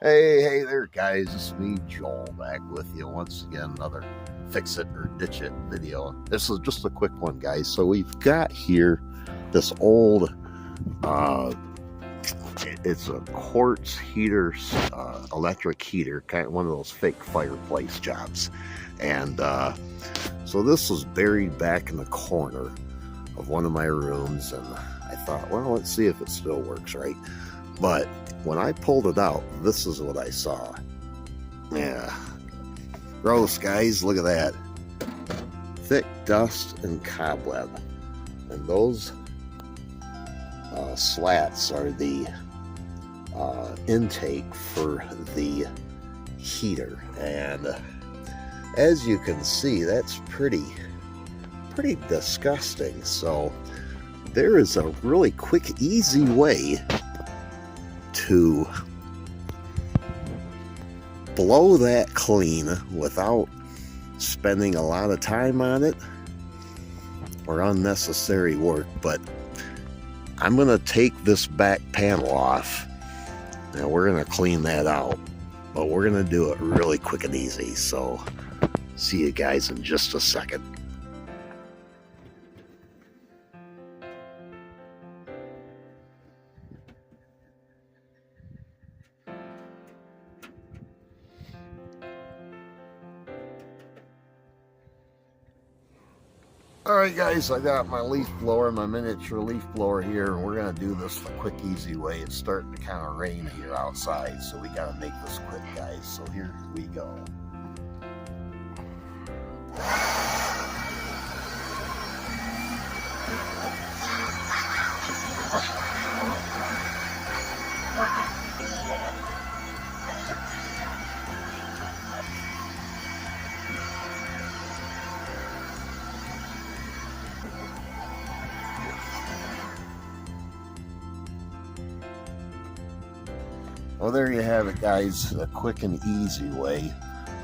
Hey there, guys. It's me, Joel, back with you once again. Another Fix It or Ditch It video. This is just a quick one, guys. So we've got here this old, it's a quartz heater, electric heater, kind of one of those fake fireplace jobs. And so this was buried back in the corner of one of my rooms, and I thought, well, let's see if it still works, right? But when I pulled it out, this is what I saw. Yeah. Gross, guys. Look at that. Thick dust and cobweb. And those slats are the intake for the heater. And as you can see, that's pretty disgusting. So there is a really quick, easy way to blow that clean without spending a lot of time on it or unnecessary work. But I'm going to take this back panel off and we're going to clean that out, but we're going to do it really quick and easy. So see you guys in just a second. Alright guys, I got my leaf blower, my miniature leaf blower here, and we're going to do this the quick, easy way. It's starting to kind of rain here outside, so we got to make this quick, guys. So here we go. Well, there you have it, guys. A quick and easy way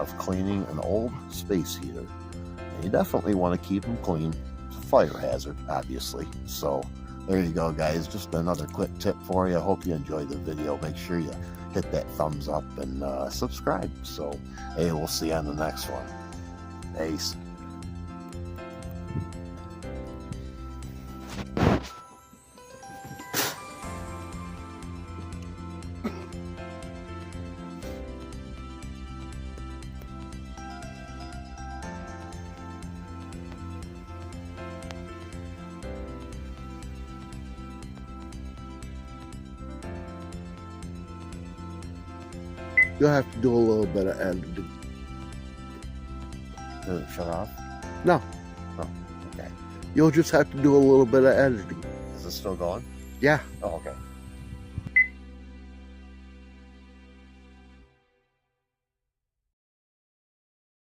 of cleaning an old space heater. And you definitely want to keep them clean. It's a fire hazard, obviously. So there you go, guys. Just another quick tip for you. I hope you enjoyed the video. Make sure you hit that thumbs up and subscribe. So, hey, we'll see you on the next one. Peace. You'll have to do a little bit of editing. Did it shut off? No. Oh, okay. You'll just have to do a little bit of editing. Is it still going? Yeah. Oh, okay.